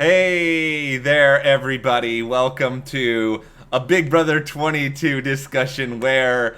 Hey there, everybody. Welcome to a Big Brother 22 discussion where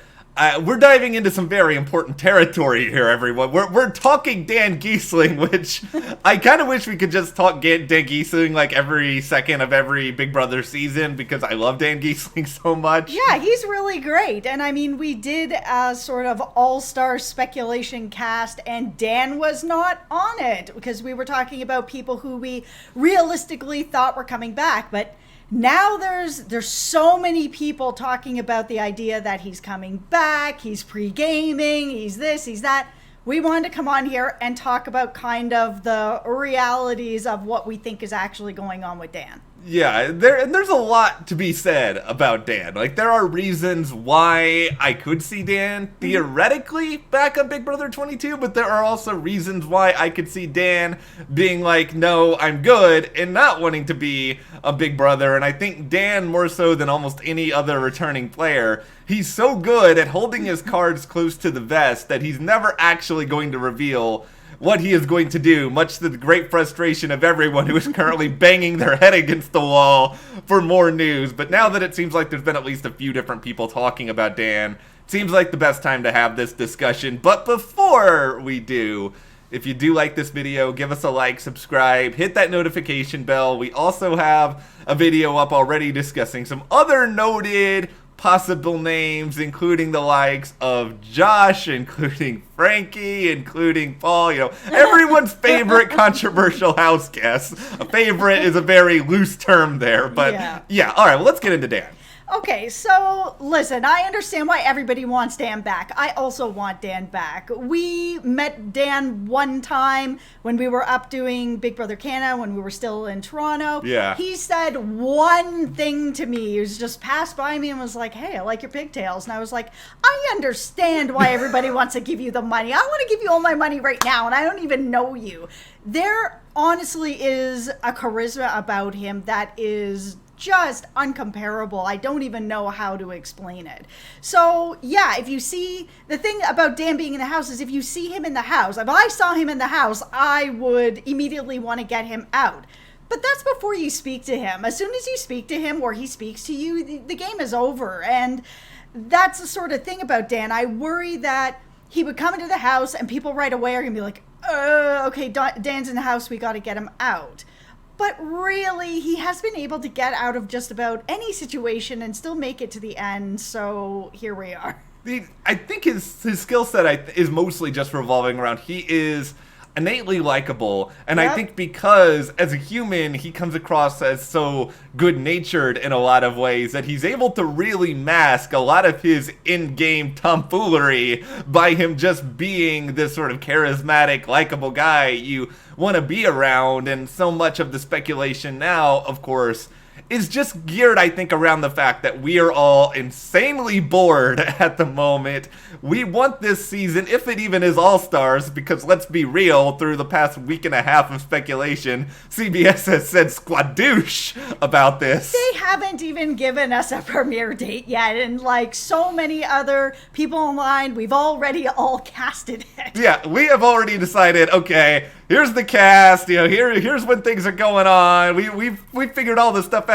we're diving into some very important territory here, everyone. We're talking Dan Gheesling, which I kind of wish we could just talk Dan Gheesling like every second of every Big Brother season because I love Dan Gheesling so much. Yeah, he's really great. And I mean, we did a sort of all-star speculation cast, and Dan was not on it because we were talking about people who we realistically thought were coming back. But now there's so many people talking about the idea that he's coming back, he's pre-gaming, he's this, he's that. We wanted to come on here and talk about kind of the realities of what we think is actually going on with Dan. Yeah, there's a lot to be said about Dan. Like, there are reasons why I could see Dan theoretically back on Big Brother 22, but there are also reasons why I could see Dan being like, no, I'm good, and not wanting to be a Big Brother. And I think Dan, more so than almost any other returning player, he's so good at holding his cards close to the vest that he's never actually going to reveal what he is going to do, much to the great frustration of everyone who is currently banging their head against the wall for more news. But now that it seems like there's been at least a few different people talking about Dan, it seems like the best time to have this discussion. But before we do, if you do like this video, give us a like, subscribe, hit that notification bell. We also have a video up already discussing some other noted possible names, including the likes of Josh, including Frankie, including Paul, everyone's favorite controversial house guest. A favorite is a very loose term there, but yeah. All right, well, let's get into Dan. Okay, so listen, I understand why everybody wants Dan back. I also want Dan back. We met Dan one time when we were up doing Big Brother Canada, when we were still in Toronto. Yeah. He said one thing to me. He was just passed by me and was like, hey, I like your pigtails. And I was like, I understand why everybody wants to give you the money. I want to give you all my money right now, and I don't even know you. There honestly is a charisma about him that is just uncomparable. I don't even know how to explain it. So yeah, if you see, the thing about Dan being in the house is if you see him in the house, if I saw him in the house, I would immediately want to get him out. But that's before you speak to him. As soon as you speak to him or he speaks to you, the game is over. And that's the sort of thing about Dan. I worry that he would come into the house and people right away are going to be like, okay, Dan's in the house, we got to get him out. But really, he has been able to get out of just about any situation and still make it to the end, so here we are. I think his skill set is mostly just revolving around, he is innately likable, and I think because as a human he comes across as so good-natured in a lot of ways that he's able to really mask a lot of his in-game tomfoolery by him just being this sort of charismatic, likable guy you want to be around. And so much of the speculation now, of course, is just geared, I think, around the fact that we are all insanely bored at the moment. We want this season, if it even is All-Stars, because let's be real, through the past week and a half of speculation, CBS has said squadouche about this. They haven't even given us a premiere date yet, and like so many other people online, we've already all casted it. Yeah, we have already decided, okay, here's the cast, here's when things are going on, we've figured all this stuff out.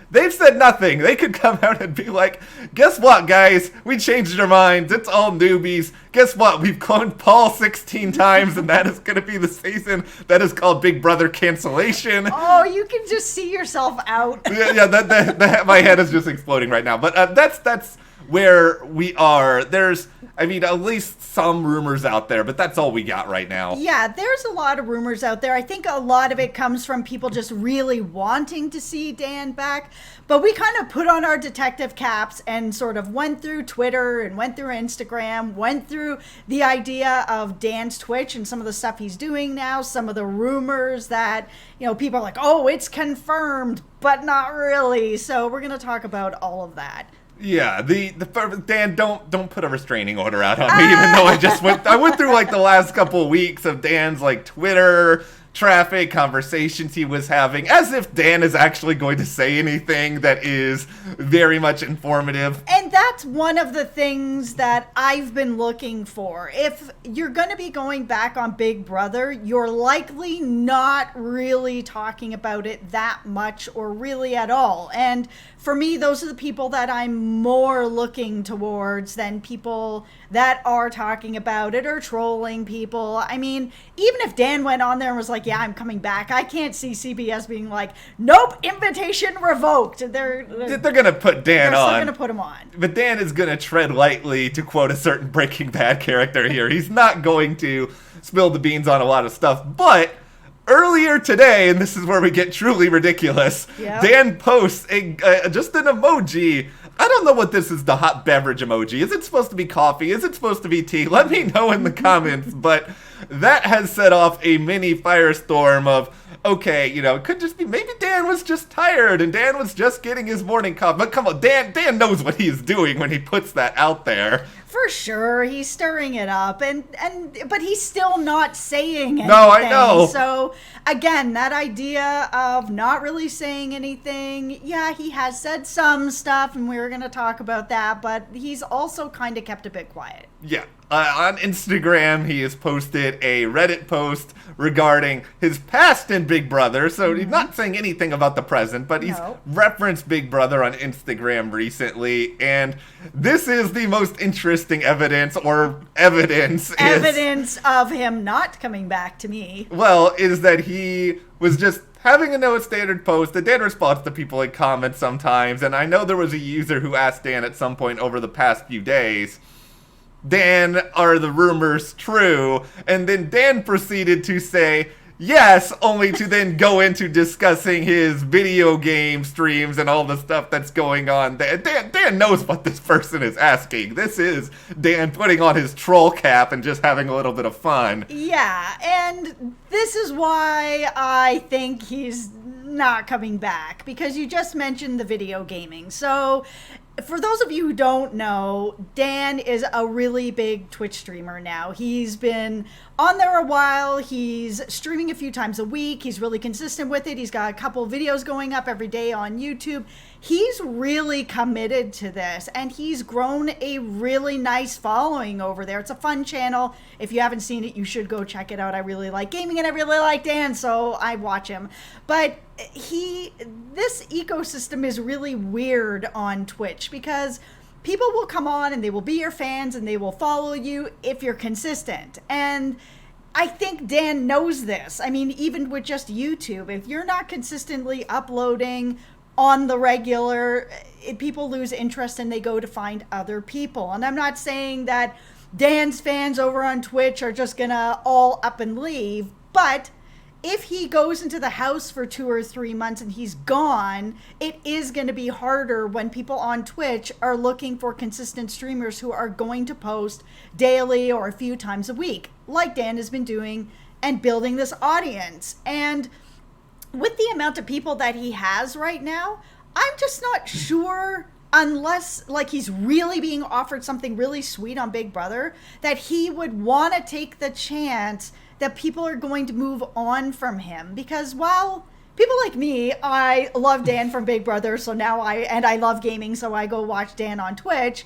They've said nothing. They could come out and be like, guess what, guys? We changed our minds. It's all newbies. Guess what? We've cloned Paul 16 times, and that is going to be the season that is called Big Brother Cancellation. Oh, you can just see yourself out. Yeah, my head is just exploding right now. But that's where we are. There's, at least some rumors out there, but that's all we got right now. Yeah, there's a lot of rumors out there. I think a lot of it comes from people just really wanting to see Dan back. But we kind of put on our detective caps and sort of went through Twitter and went through Instagram, went through the idea of Dan's Twitch and some of the stuff he's doing now, some of the rumors that, people are like, oh, it's confirmed, but not really. So we're going to talk about all of that. Yeah, Dan, don't put a restraining order out on me, even though I went through like the last couple of weeks of Dan's like Twitter traffic, conversations he was having, as if Dan is actually going to say anything that is very much informative. And that's one of the things that I've been looking for. If you're going to be going back on Big Brother, you're likely not really talking about it that much or really at all. And for me, those are the people that I'm more looking towards than people that are talking about it or trolling people. I mean, even if Dan went on there and was like, yeah, I'm coming back, I can't see CBS being like, nope, invitation revoked. They're going to put Dan on. They're going to put him on. But Dan is going to tread lightly, to quote a certain Breaking Bad character here. He's not going to spill the beans on a lot of stuff. But earlier today, and this is where we get truly ridiculous, Yep. Dan posts just an emoji. I don't know what this is, the hot beverage emoji. Is it supposed to be coffee? Is it supposed to be tea? Let me know in the comments. But that has set off a mini firestorm of, okay, it could just be maybe Dan was just tired and Dan was just getting his morning coffee. But come on, Dan knows what he's doing when he puts that out there. For sure, he's stirring it up, but he's still not saying anything. No, I know. So again, that idea of not really saying anything, yeah, he has said some stuff, and we were going to talk about that, but he's also kind of kept a bit quiet. Yeah. On Instagram, he has posted a Reddit post regarding his past in Big Brother. So he's not saying anything about the present, but he's referenced Big Brother on Instagram recently. And this is the most interesting evidence of him not coming back to me. Well, is that he was just having a no standard post that Dan responds to people in comments sometimes. And I know there was a user who asked Dan at some point over the past few days, Dan, are the rumors true? And then Dan proceeded to say yes, only to then go into discussing his video game streams and all the stuff that's going on. Dan knows what this person is asking. This is Dan putting on his troll cap and just having a little bit of fun. Yeah, and this is why I think he's not coming back, because you just mentioned the video gaming. So for those of you who don't know, Dan is a really big Twitch streamer now. He's been on there a while. He's streaming a few times a week. He's really consistent with it. He's got a couple videos going up every day on YouTube. He's really committed to this, and he's grown a really nice following over there. It's a fun channel. If you haven't seen it, you should go check it out. I really like gaming, and I really like Dan, so I watch him. But this ecosystem is really weird on Twitch, because people will come on and they will be your fans and they will follow you if you're consistent. And I think Dan knows this. I mean, even with just YouTube, if you're not consistently uploading on the regular, people lose interest and they go to find other people. And I'm not saying that Dan's fans over on Twitch are just gonna all up and leave, but if he goes into the house for 2 or 3 months and he's gone, it is going to be harder when people on Twitch are looking for consistent streamers who are going to post daily or a few times a week, like Dan has been doing and building this audience. And with the amount of people that he has right now, I'm just not sure, unless like he's really being offered something really sweet on Big Brother, that he would want to take the chance that people are going to move on from him. Because while people like me, I love Dan from Big Brother, so now I love gaming, so I go watch Dan on Twitch.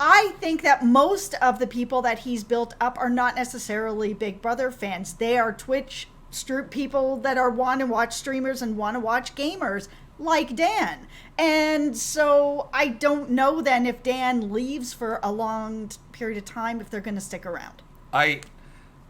I think that most of the people that he's built up are not necessarily Big Brother fans. They are Twitch people that want to watch streamers and want to watch gamers like Dan. And so I don't know then if Dan leaves for a long period of time, if they're going to stick around.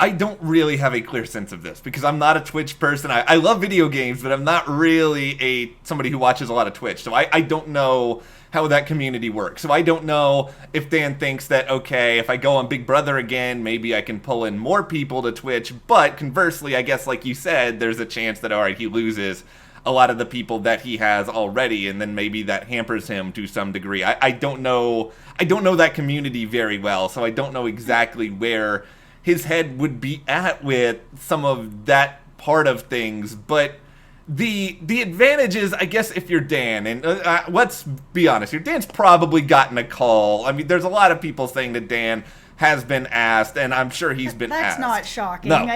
I don't really have a clear sense of this, because I'm not a Twitch person. I love video games, but I'm not really somebody who watches a lot of Twitch. So I don't know how that community works. So I don't know if Dan thinks that, okay, if I go on Big Brother again, maybe I can pull in more people to Twitch. But conversely, I guess like you said, there's a chance that, all right, he loses a lot of the people that he has already, and then maybe that hampers him to some degree. I don't know that community very well, so I don't know exactly where his head would be at with some of that part of things. But the advantage is, I guess, if you're Dan, and let's be honest here, Dan's probably gotten a call. I mean, there's a lot of people saying that Dan has been asked, and I'm sure he's been That's asked. not shocking. No.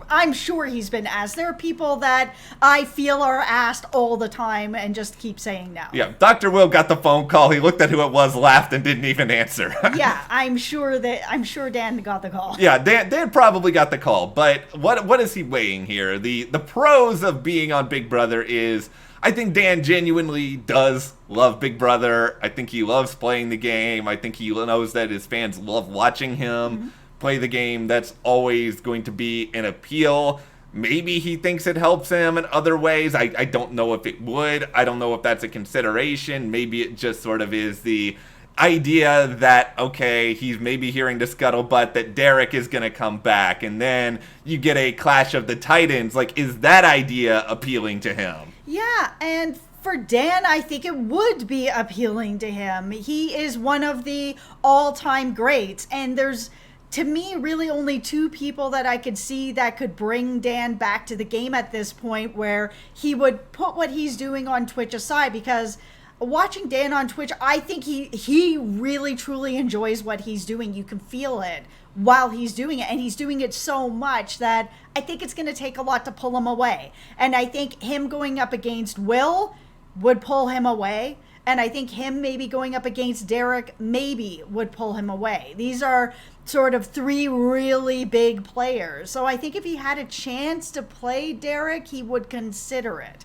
I'm sure he's been asked. There are people that I feel are asked all the time and just keep saying no. Yeah, Dr. Will got the phone call. He looked at who it was, laughed, and didn't even answer. Yeah, I'm sure Dan got the call. Yeah, Dan probably got the call, but what is he weighing here? The pros of being on Big Brother is, I think Dan genuinely does love Big Brother. I think he loves playing the game. I think he knows that his fans love watching him play the game. That's always going to be an appeal. Maybe he thinks it helps him in other ways. I don't know if it would. I don't know if that's a consideration. Maybe it just sort of is the idea that, okay, he's maybe hearing the scuttlebutt that Derrick is going to come back, and then you get a clash of the Titans. Like, is that idea appealing to him? Yeah, and for Dan, I think it would be appealing to him. He is one of the all-time greats, and there's, to me, really only two people that I could see that could bring Dan back to the game at this point, where he would put what he's doing on Twitch aside, because watching Dan on Twitch, I think he really truly enjoys what he's doing. You can feel it while he's doing it, and he's doing it so much that I think it's going to take a lot to pull him away. And I think him going up against Will would pull him away, and I think him maybe going up against Derrick maybe would pull him away. These are sort of three really big players, so I think if he had a chance to play Derrick, he would consider it.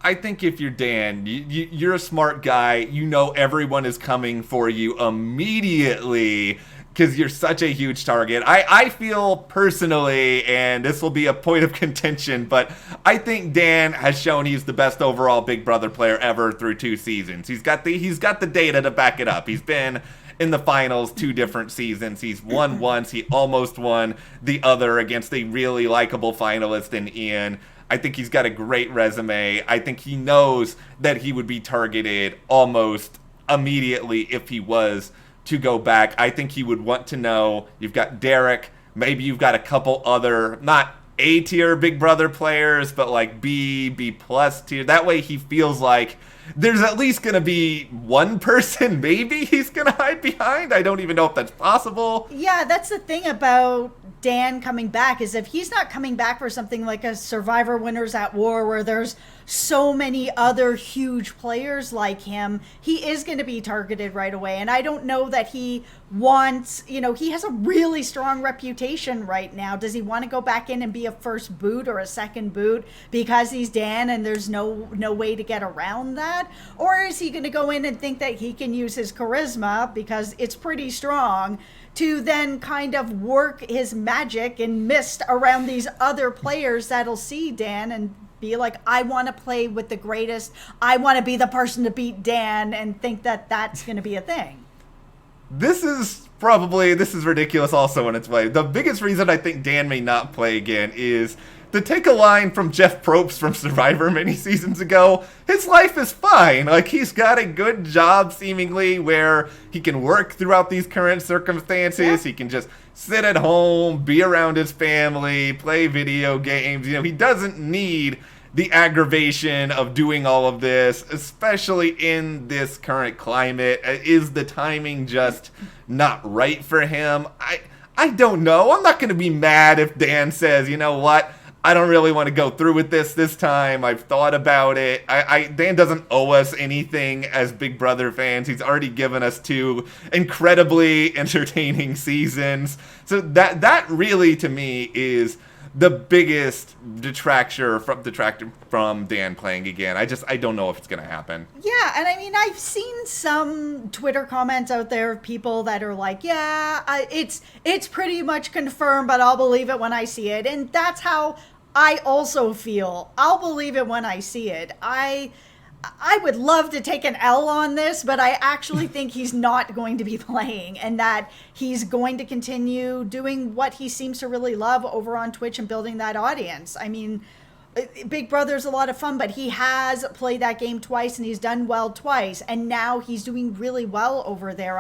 I think if you're Dan, you're a smart guy. You know everyone is coming for you immediately because you're such a huge target. I feel personally, and this will be a point of contention, but I think Dan has shown he's the best overall Big Brother player ever through 2 seasons. He's got the data to back it up. He's been in the finals 2 different seasons. He's won once. He almost won the other against a really likable finalist in Ian. I think he's got a great resume. I think he knows that he would be targeted almost immediately if he was to go back. I think he would want to know, you've got Derrick, maybe you've got a couple other, not A-tier Big Brother players, but like B plus tier. That way he feels like there's at least going to be one person maybe he's going to hide behind. I don't even know if that's possible. Yeah, that's the thing about Dan coming back, is if he's not coming back for something like a Survivor Winners at War where there's so many other huge players like him, he is going to be targeted right away. And I don't know that he wants, he has a really strong reputation right now. Does he want to go back in and be a first boot or a second boot because he's Dan and there's no way to get around that? Or is he going to go in and think that he can use his charisma, because it's pretty strong, to then kind of work his magic and mist around these other players that'll see Dan and be like, I want to play with the greatest. I want to be the person to beat Dan, and think that that's going to be a thing. This is ridiculous also in its way. The biggest reason I think Dan may not play again is to take a line from Jeff Probst from Survivor many seasons ago. His life is fine. Like, he's got a good job seemingly where he can work throughout these current circumstances. Yeah. He can just sit at home, be around his family, play video games. He doesn't need the aggravation of doing all of this, especially in this current climate. Is the timing just not right for him? I don't know. I'm not going to be mad if Dan says, you know what, I don't really want to go through with this time. I've thought about it. Dan doesn't owe us anything as Big Brother fans. He's already given us 2 incredibly entertaining seasons. So that really, to me, is the biggest detractor from Dan playing again. I don't know if it's going to happen. Yeah, and I mean, I've seen some Twitter comments out there of people that are like, yeah, it's pretty much confirmed, but I'll believe it when I see it. And that's how I also feel. I'll believe it when I see it. I would love to take an L on this, but I actually think he's not going to be playing, and that he's going to continue doing what he seems to really love over on Twitch and building that audience. I mean, Big Brother's a lot of fun, but he has played that game twice and he's done well twice, and now he's doing really well over there.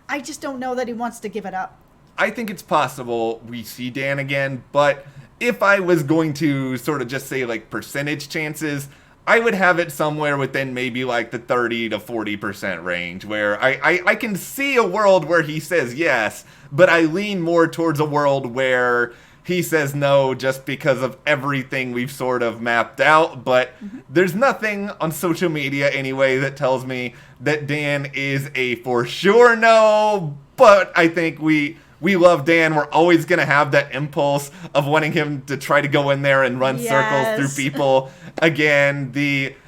I just don't know that he wants to give it up. I think it's possible we see Dan again, but if I was going to sort of just say like percentage chances, I would have it somewhere within maybe like the 30 to 40% range, where I can see a world where he says yes, but I lean more towards a world where he says no just because of everything we've sort of mapped out. But there's nothing on social media anyway that tells me that Dan is a for sure no. But I think we love Dan. We're always going to have that impulse of wanting him to try to go in there and run circles through people. Again,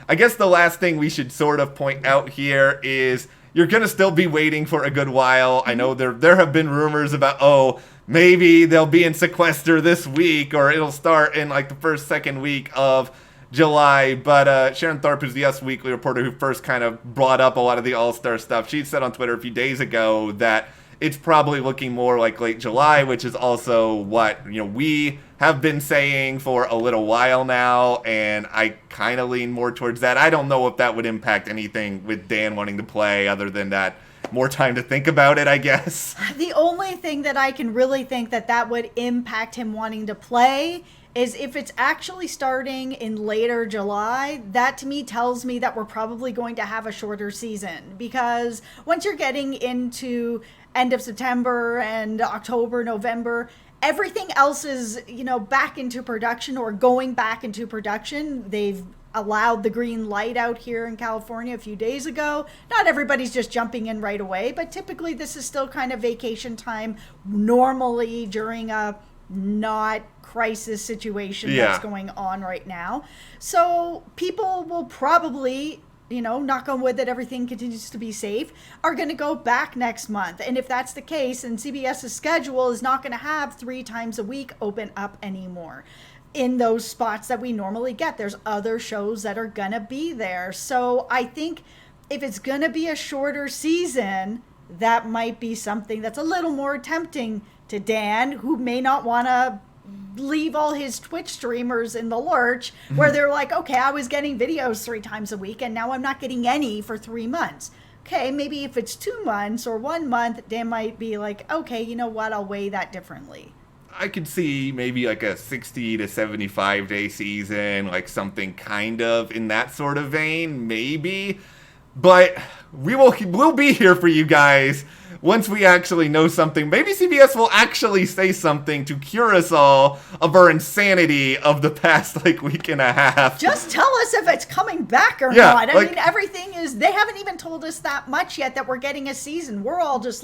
I guess the last thing we should sort of point out here is you're going to still be waiting for a good while. I know there have been rumors about, maybe they'll be in sequester this week, or it'll start in like the first, second week of July. But Sharon Tharp, who's the Us Weekly reporter who first kind of brought up a lot of the All-Star stuff, she said on Twitter a few days ago that it's probably looking more like late July, which is also what we have been saying for a little while now, and I kind of lean more towards that. I don't know if that would impact anything with Dan wanting to play other than that more time to think about it, I guess. The only thing that I can really think that would impact him wanting to play is if it's actually starting in later July. That to me tells me that we're probably going to have a shorter season, because once you're getting into end of September and October, November, everything else is, back into production or going back into production. They've allowed the green light out here in California a few days ago. Not everybody's just jumping in right away, but typically this is still kind of vacation time normally during a not crisis situation that's going on right now. So people will probably, knock on wood that everything continues to be safe, are going to go back next month. And if that's the case, then CBS's schedule is not going to have 3 times a week open up anymore in those spots that we normally get. There's other shows that are going to be there. So I think if it's going to be a shorter season, that might be something that's a little more tempting to Dan, who may not want to leave all his Twitch streamers in the lurch, where they're like, okay, I was getting videos 3 times a week and now I'm not getting any for 3 months. Okay, maybe if it's 2 months or 1 month, Dan might be like, okay, you know what, I'll weigh that differently. I could see maybe like a 60 to 75 day season, like something kind of in that sort of vein, maybe. But we'll be here for you guys once we actually know something. Maybe CBS will actually say something to cure us all of our insanity of the past week and a half. Just tell us if it's coming back or not. I mean, everything is, they haven't even told us that much yet that we're getting a season. We're all just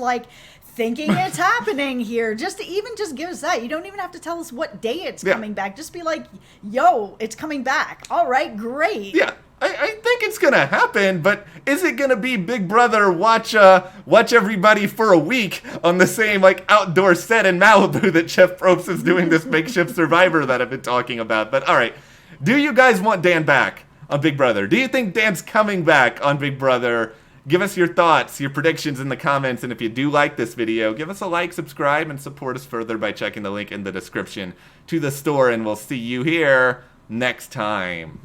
thinking it's happening here. Just give us that. You don't even have to tell us what day it's coming back. Just be like, yo, it's coming back. All right, great. Yeah. I think it's going to happen, but is it going to be Big Brother watch everybody for a week on the same outdoor set in Malibu that Jeff Probst is doing this makeshift Survivor that I've been talking about? But all right, do you guys want Dan back on Big Brother? Do you think Dan's coming back on Big Brother? Give us your thoughts, your predictions in the comments, and if you do like this video, give us a like, subscribe, and support us further by checking the link in the description to the store, and we'll see you here next time.